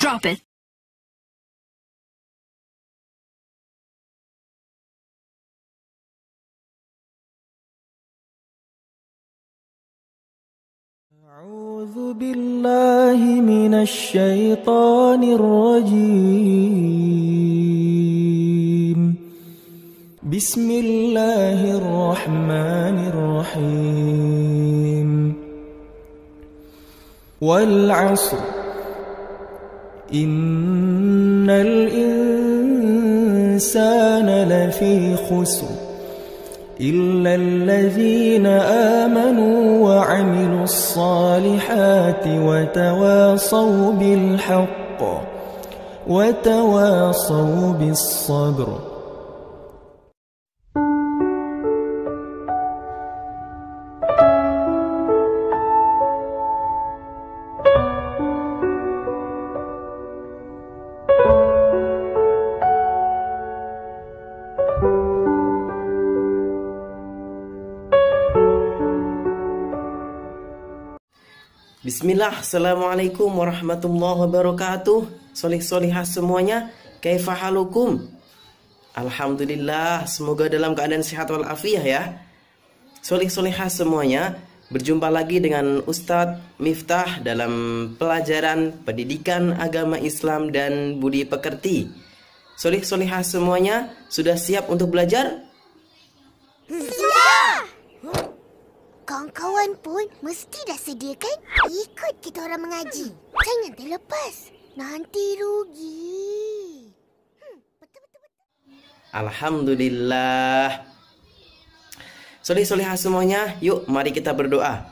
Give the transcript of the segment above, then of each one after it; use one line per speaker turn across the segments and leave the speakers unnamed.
Drop it.
أعوذ بالله من الشيطان الرجيم. بسم الله الرحمن الرحيم. والعصر إن الإنسان لفي خسر إلا الذين آمنوا وعملوا الصالحات وتواصوا بالحق وتواصوا بالصبر.
Bismillah, Assalamualaikum warahmatullahi wabarakatuh. Solih-solihah semuanya, kaifa halukum? Alhamdulillah, semoga dalam keadaan sehat walafiat ya. Solih-solihah semuanya, berjumpa lagi dengan Ustadz Miftah dalam pelajaran pendidikan agama Islam dan budi pekerti. Solih-solihah semuanya, sudah siap untuk belajar?
Kawan-kawan pun mesti dah sedia kan? Ikut kita orang mengaji. Jangan terlepas. Nanti rugi. Betul-betul.
Alhamdulillah. Solih-solihah semuanya, yuk mari kita berdoa.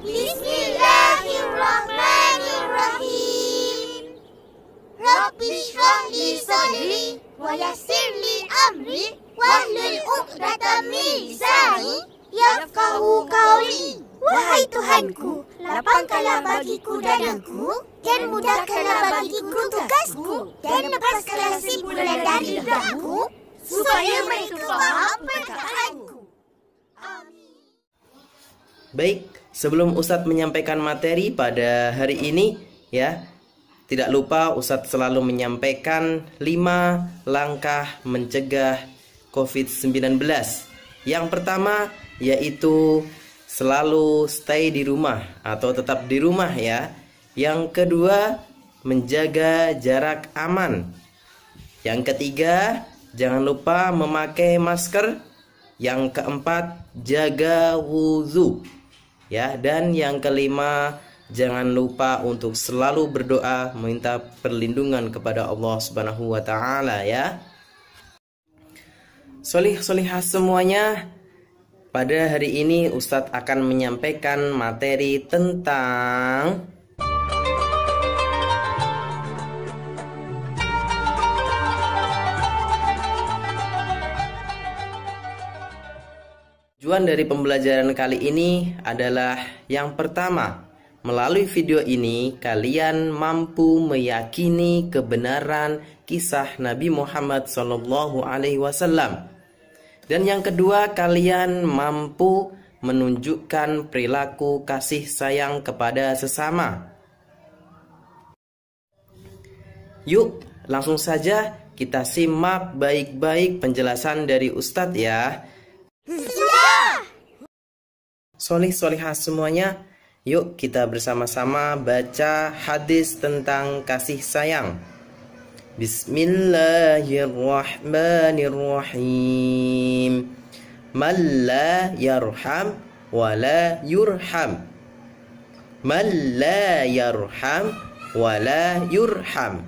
Bismillahirrahmanirrahim. Rabbi shrah li sadri wa yassir li amri wahlul 'uqdatam min lisani yafqahu qawli. Wahai Tuhanku, lapangkanlah bagiku dadaku dan mudahkanlah bagiku tugasku dan lepaskanlah simpulan dari lidahku supaya mereka faham perkataanku. Amin.
Baik, sebelum Ustadz menyampaikan materi pada hari ini ya, tidak lupa Ustadz selalu menyampaikan 5 langkah mencegah COVID-19. Yang pertama yaitu selalu stay di rumah atau tetap di rumah ya. Yang kedua, menjaga jarak aman. Yang ketiga, jangan lupa memakai masker. Yang keempat, jaga wudhu ya. Dan yang kelima, jangan lupa untuk selalu berdoa meminta perlindungan kepada Allah Subhanahu wa taala ya. Solih-solihah semuanya, pada hari ini Ustadz akan menyampaikan materi tentang tujuan dari pembelajaran kali ini adalah yang pertama, melalui video ini kalian mampu meyakini kebenaran kisah Nabi Muhammad SAW. Dan yang kedua, kalian mampu menunjukkan perilaku kasih sayang kepada sesama. Yuk, langsung saja kita simak baik-baik penjelasan dari Ustadz ya. Solih-solihah semuanya, yuk kita bersama-sama baca hadis tentang kasih sayang. Bismillahirrahmanirrahim. Man la yarham wa la yurham. Man la yarham wa la yurham.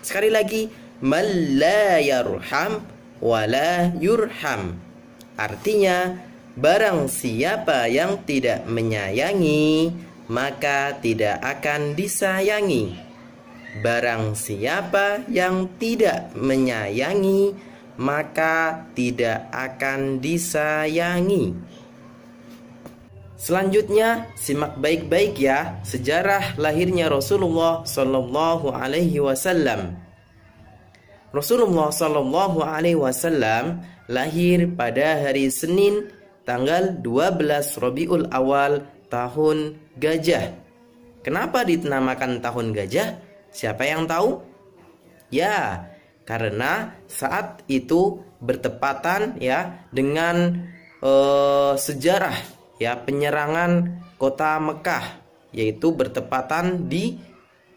Sekali lagi, man la yarham wa la yurham. Artinya, barang siapa yang tidak menyayangi, maka tidak akan disayangi. Barang siapa yang tidak menyayangi, maka tidak akan disayangi. Selanjutnya, simak baik-baik ya sejarah lahirnya Rasulullah Sallallahu Alaihi Wasallam. Rasulullah Sallallahu Alaihi Wasallam lahir pada hari Senin tanggal 12 Rabiul Awal tahun Gajah. Kenapa dinamakan tahun gajah? Siapa yang tahu? Ya, karena saat itu bertepatan ya dengan sejarah ya penyerangan kota Mekah, yaitu bertepatan di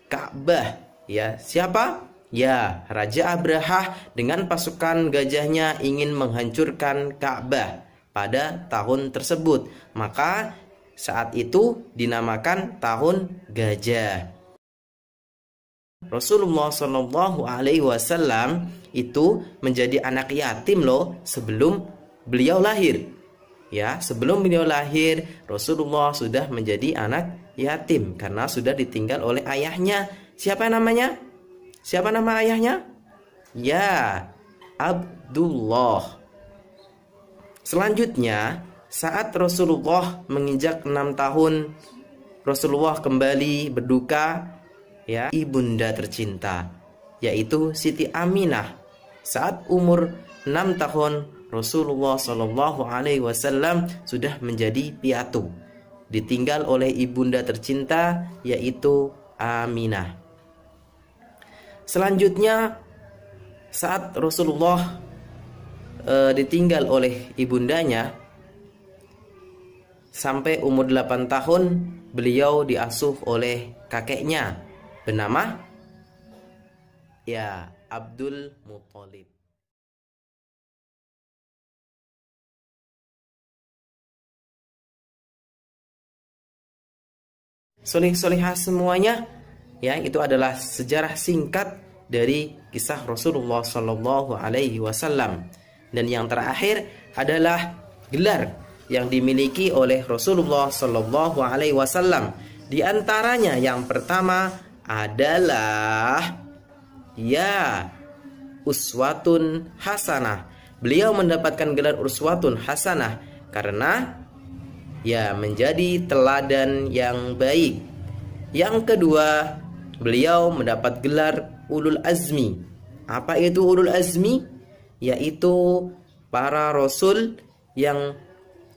Ka'bah. Ya, siapa? Ya, Raja Abrahah dengan pasukan gajahnya ingin menghancurkan Ka'bah pada tahun tersebut. Maka saat itu dinamakan tahun gajah. Rasulullah Shallallahu Alaihi Wasallam itu menjadi anak yatim loh sebelum beliau lahir. Ya, sebelum beliau lahir, Rasulullah sudah menjadi anak yatim karena sudah ditinggal oleh ayahnya. Siapa namanya? Siapa nama ayahnya? Ya, Abdullah. Selanjutnya, saat Rasulullah menginjak 6 tahun, Rasulullah kembali berduka ya, ibunda tercinta, yaitu Siti Aminah. Saat umur 6 tahun, Rasulullah Shallallahu Alaihi Wasallam sudah menjadi piatu, ditinggal oleh ibunda tercinta, yaitu Aminah. Selanjutnya, saat Rasulullah ditinggal oleh ibundanya sampai umur 8 tahun, beliau diasuh oleh kakeknya bernama ya Abdul Muthalib. Soleh-solehah semuanya, ya, itu adalah sejarah singkat dari kisah Rasulullah Shallallahu Alaihi Wasallam. Dan yang terakhir adalah gelar yang dimiliki oleh Rasulullah Shallallahu Alaihi Wasallam. Di antaranya yang pertama adalah ya uswatun hasanah. Beliau mendapatkan gelar uswatun hasanah karena ya menjadi teladan yang baik. Yang kedua, beliau mendapat gelar ulul azmi. Apa itu ulul azmi? Yaitu para rasul yang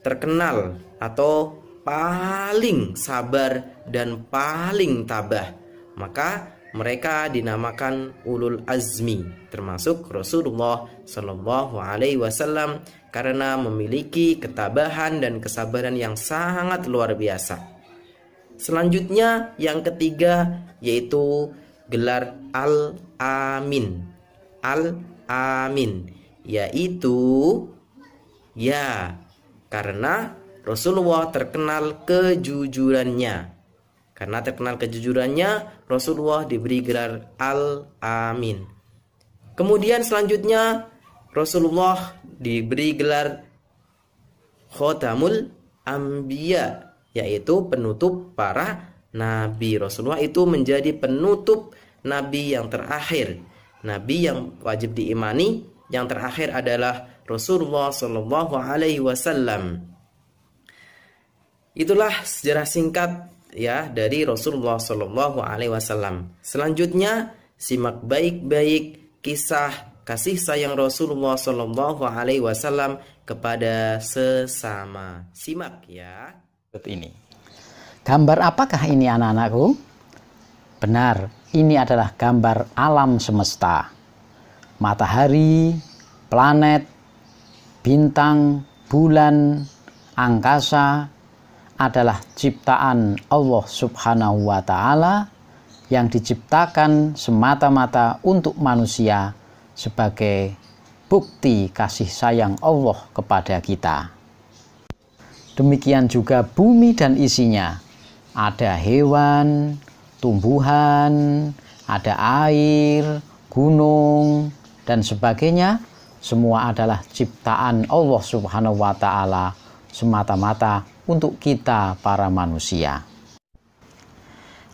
terkenal atau paling sabar dan paling tabah. Maka mereka dinamakan ulul azmi, termasuk Rasulullah Shallallahu Alaihi Wasallam, karena memiliki ketabahan dan kesabaran yang sangat luar biasa. Selanjutnya yang ketiga yaitu gelar Al-Amin. Al-Amin yaitu ya karena Rasulullah terkenal kejujurannya. Karena terkenal kejujurannya, Rasulullah diberi gelar Al-Amin. Kemudian selanjutnya Rasulullah diberi gelar Khotamul Anbiya, yaitu penutup para nabi. Rasulullah itu menjadi penutup nabi yang terakhir, nabi yang wajib diimani. Yang terakhir adalah Rasulullah Shallallahu Alaihi Wasallam. Itulah sejarah singkat ya dari Rasulullah Shallallahu Alaihi Wasallam. Selanjutnya simak baik-baik kisah kasih sayang Rasulullah Shallallahu Alaihi Wasallam kepada sesama. Simak ya.
Ini gambar apakah ini anak-anakku? Benar, ini adalah gambar alam semesta. Matahari, planet, bintang, bulan, angkasa adalah ciptaan Allah Subhanahu wa Ta'ala yang diciptakan semata-mata untuk manusia sebagai bukti kasih sayang Allah kepada kita. Demikian juga bumi dan isinya. Ada hewan, tumbuhan, ada air, gunung, dan sebagainya. Semua adalah ciptaan Allah Subhanahu wa Ta'ala semata-mata untuk kita para manusia.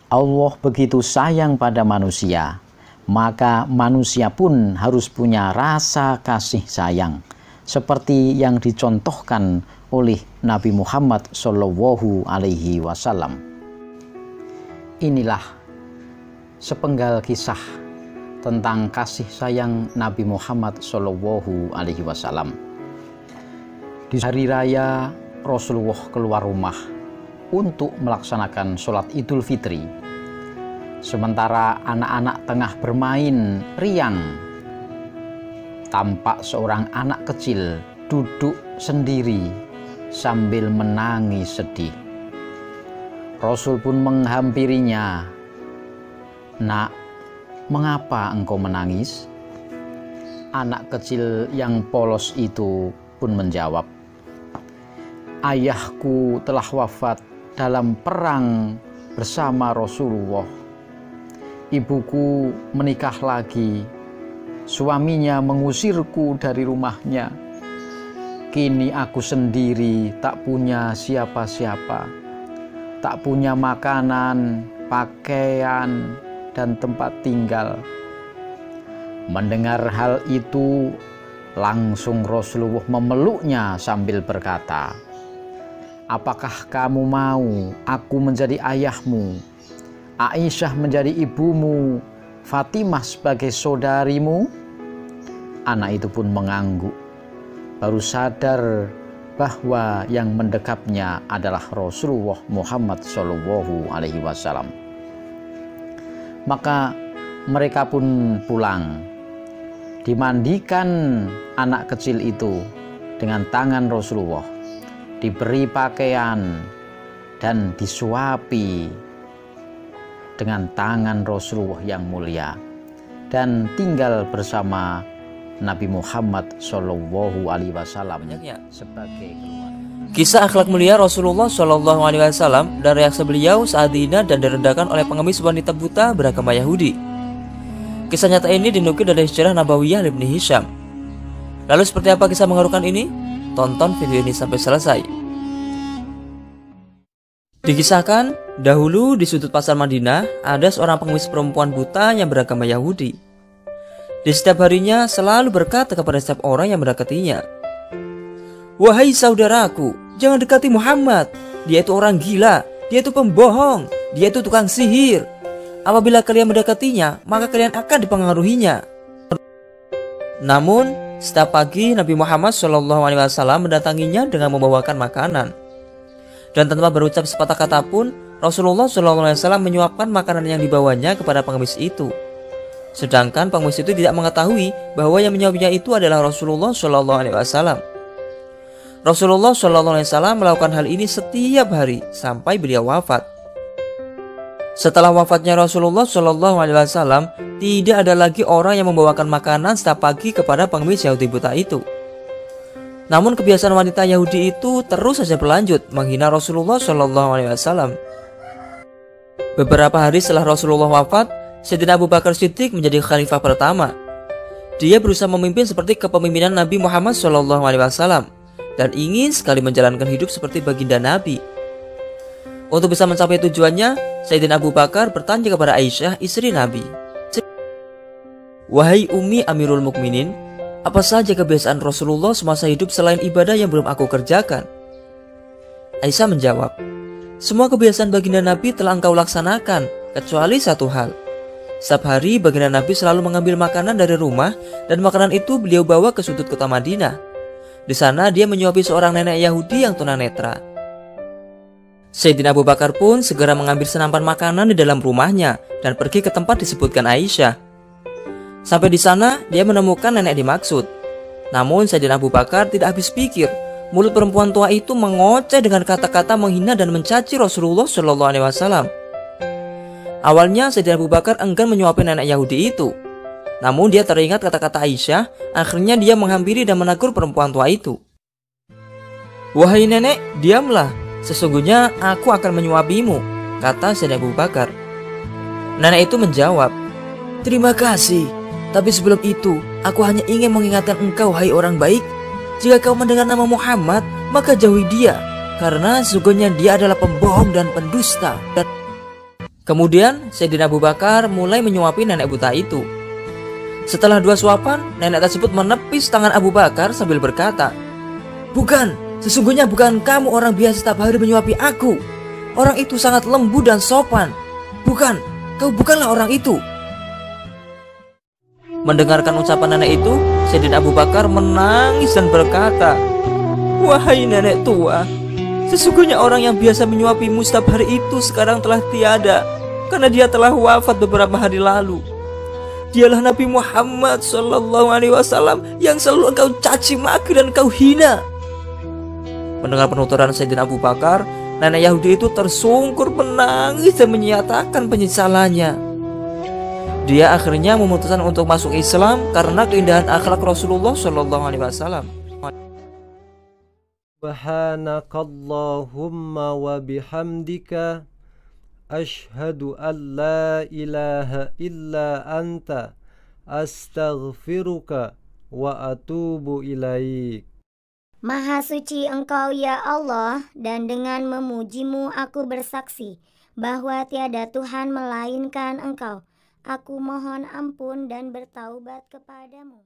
Allah begitu sayang pada manusia, maka manusia pun harus punya rasa kasih sayang, seperti yang dicontohkan oleh Nabi Muhammad Shallallahu Alaihi Wasallam. Inilah sepenggal kisah tentang kasih sayang Nabi Muhammad Shallallahu Alaihi Wasallam. Di hari raya Rasulullah keluar rumah untuk melaksanakan sholat Idul Fitri. Sementara anak-anak tengah bermain riang, tampak seorang anak kecil duduk sendiri sambil menangis sedih. Rasul pun menghampirinya. "Nak, mengapa engkau menangis?" Anak kecil yang polos itu pun menjawab, "Ayahku telah wafat dalam perang bersama Rasulullah. Ibuku menikah lagi. Suaminya mengusirku dari rumahnya. Kini aku sendiri tak punya siapa-siapa, tak punya makanan, pakaian, dan tempat tinggal." Mendengar hal itu, langsung Rasulullah memeluknya sambil berkata, "Apakah kamu mau aku menjadi ayahmu, Aisyah menjadi ibumu, Fatimah sebagai saudarimu?" Anak itu pun mengangguk, baru sadar bahwa yang mendekapnya adalah Rasulullah Muhammad SAW. Maka mereka pun pulang. Dimandikan anak kecil itu dengan tangan Rasulullah, diberi pakaian dan disuapi dengan tangan Rasulullah yang mulia, dan tinggal bersama Nabi Muhammad SAW sebagai keluarga.
Kisah akhlak mulia Rasulullah SAW dan reaksi beliau saat dihina dan direndahkan oleh pengemis wanita buta beragama Yahudi. Kisah nyata ini dinukil dari sejarah Nabawiyah Ibnu Hisham. Lalu seperti apa kisah mengharukan ini? Tonton video ini sampai selesai. Dikisahkan, dahulu di sudut pasar Madinah ada seorang pengemis perempuan buta yang beragama Yahudi. Di setiap harinya selalu berkata kepada setiap orang yang mendekatinya, "Wahai saudaraku, jangan dekati Muhammad. Dia itu orang gila, dia itu pembohong, dia itu tukang sihir. Apabila kalian mendekatinya, maka kalian akan dipengaruhinya." Namun, setiap pagi Nabi Muhammad SAW mendatanginya dengan membawakan makanan. Dan tanpa berucap sepatah kata pun, Rasulullah SAW menyuapkan makanan yang dibawanya kepada pengemis itu. Sedangkan pengemis itu tidak mengetahui bahwa yang menyuapinya itu adalah Rasulullah SAW. Rasulullah SAW melakukan hal ini setiap hari sampai beliau wafat. Setelah wafatnya Rasulullah SAW, tidak ada lagi orang yang membawakan makanan setiap pagi kepada pengemis Yahudi buta itu. Namun kebiasaan wanita Yahudi itu terus saja berlanjut menghina Rasulullah SAW. Beberapa hari setelah Rasulullah wafat, Sayyidina Abu Bakar Siddiq menjadi khalifah pertama. Dia berusaha memimpin seperti kepemimpinan Nabi Muhammad SAW dan ingin sekali menjalankan hidup seperti baginda Nabi. Untuk bisa mencapai tujuannya, Sayyidina Abu Bakar bertanya kepada Aisyah, istri Nabi, "Wahai Ummi Amirul Mukminin, apa saja kebiasaan Rasulullah semasa hidup selain ibadah yang belum aku kerjakan?" Aisyah menjawab, "Semua kebiasaan baginda Nabi telah engkau laksanakan, kecuali satu hal. Setiap hari baginda Nabi selalu mengambil makanan dari rumah, dan makanan itu beliau bawa ke sudut kota Madinah. Di sana dia menyuapi seorang nenek Yahudi yang tunanetra." Sayyidina Abu Bakar pun segera mengambil senapan makanan di dalam rumahnya dan pergi ke tempat disebutkan Aisyah. Sampai di sana dia menemukan nenek dimaksud. Namun Sayyidina Abu Bakar tidak habis pikir. Mulut perempuan tua itu mengoceh dengan kata-kata menghina dan mencaci Rasulullah SAW. Awalnya Sayyidina Abu Bakar enggan menyuapi nenek Yahudi itu. Namun dia teringat kata-kata Aisyah. Akhirnya dia menghampiri dan menegur perempuan tua itu. "Wahai nenek, diamlah. Sesungguhnya aku akan menyuapimu," kata Sayyidina Abu Bakar. Nenek itu menjawab, "Terima kasih. Tapi sebelum itu, aku hanya ingin mengingatkan engkau, hai orang baik. Jika kau mendengar nama Muhammad, maka jauhi dia, karena sesungguhnya dia adalah pembohong dan pendusta." Kemudian Sayyidina Abu Bakar mulai menyuapi nenek buta itu. Setelah 2 suapan, nenek tersebut menepis tangan Abu Bakar sambil berkata, "Bukan, sesungguhnya bukan kamu orang biasa setiap hari menyuapi aku. Orang itu sangat lembut dan sopan. Bukan, kau bukanlah orang itu." Mendengarkan ucapan nenek itu, Sayyidina Abu Bakar menangis dan berkata, "Wahai nenek tua, Sesungguhnya orang yang biasa menyuapimu setiap hari itu sekarang telah tiada, karena dia telah wafat beberapa hari lalu. Dialah Nabi Muhammad SAW yang selalu engkau caci maki dan engkau hina. Mendengar penuturan Sayyidina Abu Bakar, nenek Yahudi itu tersungkur menangis dan menyatakan penyesalannya. Dia akhirnya memutuskan untuk masuk Islam karena keindahan akhlak Rasulullah SAW.
Subhanakallahumma wa bihamdika Ashhadu an la ilaha illa anta astaghfiruka wa atubu ilaik.
Maha suci Engkau ya Allah, dan dengan memujimu aku bersaksi bahwa tiada Tuhan melainkan Engkau. Aku mohon ampun dan bertaubat kepadamu.